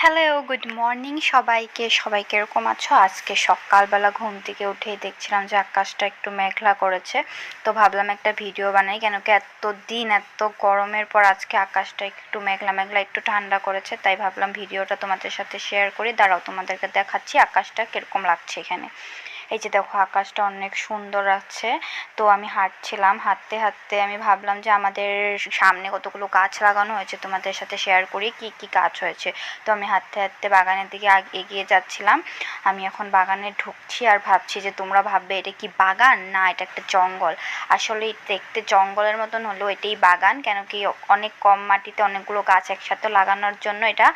Hello, good morning সবাইকে। সবাই কিরকম আছো? আজকে সকালবেলা ঘুম থেকে উঠেই দেখছিলাম যে আকাশটা একটু মেঘলা করেছে, তো ভাবলাম একটা ভিডিও বানাই। কেন কি এত গরমের পর আজকে আকাশটা একটু মেঘলা মেঘলা, একটু ঠান্ডা করেছে, তাই ভাবলাম ভিডিওটা তোমাদের সাথে শেয়ার করি। দাঁড়াও, তোমাদেরকে দেখাচ্ছি আকাশটা কিরকম লাগছে এখানে। এই যে দেখো, আকাশটা অনেক সুন্দর লাগছে। তো আমি হাঁটছিলাম, হাঁটতে হাঁটতে আমি ভাবলাম যে আমাদের সামনে কতগুলো গাছ লাগানো হয়েছে, তোমাদের সাথে শেয়ার করি কি কি গাছ হয়েছে। তো আমি হাঁটতে হাঁটতে বাগানের দিকে এগিয়ে যাচ্ছিলাম। আমি এখন বাগানে ঢুকছি আর ভাবছি যে তোমরা ভাববে এটা কি বাগান, না এটা একটা জঙ্গল। আসলে দেখতে জঙ্গলের মতন হলেও এটাই বাগান। কেন কি অনেক কম মাটিতে অনেকগুলো গাছ একসাথে লাগানোর জন্য এটা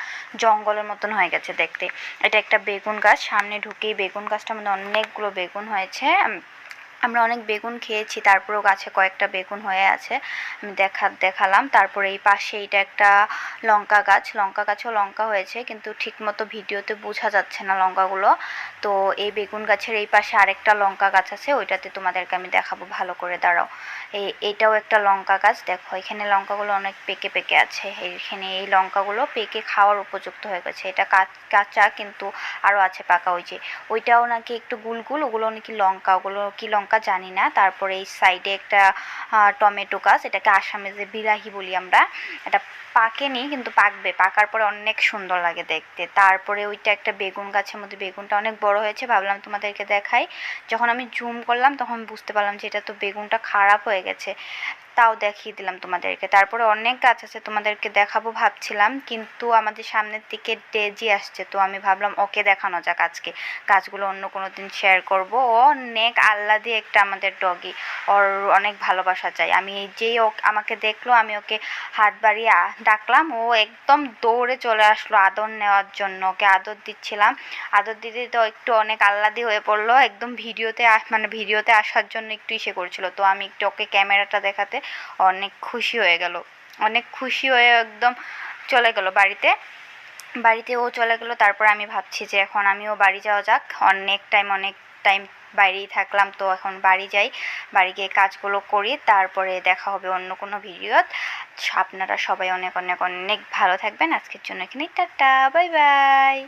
জঙ্গলের মতন হয়ে গেছে দেখতে। এটা একটা বেগুন গাছ। সামনে ঢুকেই বেগুন গাছটার মধ্যে অনেকগুলো বেগুন হয়েছে। আমরা অনেক বেগুন খেয়েছি, তারপরেও গাছে কয়েকটা বেগুন হয়ে আছে। আমি দেখালাম। তারপরে এই পাশে এটা একটা লঙ্কা গাছ, লঙ্কা গাছেও লঙ্কা হয়েছে, কিন্তু ঠিকমতো ভিডিওতে বোঝা যাচ্ছে না লঙ্কাগুলো। তো এই বেগুন গাছের এই পাশে আরেকটা লঙ্কা গাছ আছে, ওইটাতে তোমাদেরকে আমি দেখাবো ভালো করে। দাঁড়াও, এইটাও একটা লঙ্কা গাছ। দেখো এখানে লঙ্কাগুলো অনেক পেকে পেকে আছে। এইখানে এই লঙ্কাগুলো পেকে খাওয়ার উপযুক্ত হয়ে গেছে। এটা কাঁচা, কিন্তু আরও আছে পাকা। ওই যে ওইটাও নাকি একটু গুলগুল, ওগুলো নাকি লঙ্কা, ওগুলো কি লঙ্কা জানি না। তারপরে এই সাইডে একটা টমেটো গাছ, এটাকে আসামে যে বিরাহি বলি আমরা। এটা পাকেনি, কিন্তু পাকবে, পাকার পরে অনেক সুন্দর লাগে দেখতে। তারপরে ওইটা একটা বেগুন গাছের মধ্যে বেগুনটা অনেক বড় হয়েছে, ভাবলাম তোমাদেরকে দেখাই। যখন আমি জুম করলাম তখন বুঝতে পারলাম যে এটা তো বেগুনটা খারাপ হয়ে গেছে, তাও দেখিয়ে দিলাম তোমাদেরকে। তারপরে অনেক গাছ আছে, তোমাদেরকে দেখাবো ভাবছিলাম, কিন্তু আমাদের সামনের দিকে ডেজি আসছে, তো আমি ভাবলাম ওকে দেখানো যাক আজকে। গাছগুলো অন্য কোনো দিন শেয়ার করব। ও অনেক আহ্লাদি একটা আমাদের ডগি, ওর অনেক ভালোবাসা চাই। আমি যেই ও আমাকে দেখলো, আমি ওকে হাত বাড়িয়ে ডাকলাম, ও একদম দৌড়ে চলে আসলো আদর নেওয়ার জন্য। ওকে আদর দিচ্ছিলাম, আদর দিতে তো একটু অনেক আহ্লাদি হয়ে পড়লো, একদম ভিডিওতে আসার জন্য একটু ইসে করছিল। তো আমি একটু ওকে ক্যামেরাটা দেখাতে অনেক খুশি হয়ে গেল, অনেক খুশি হয়ে একদম চলে গেল বাড়িতে। ও চলে গেলো। তারপর আমি ভাবছি যে এখন আমিও বাড়ি যাওয়া যাক। অনেক টাইম বাইরেই থাকলাম, তো এখন বাড়ি যাই, বাড়ি গিয়ে কাজগুলো করি, তারপরে দেখা হবে অন্য কোনো ভিডিও। আপনারা সবাই অনেক অনেক অনেক ভালো থাকবেন। আজকের জন্য এখানেই টাটা, বাই বাই।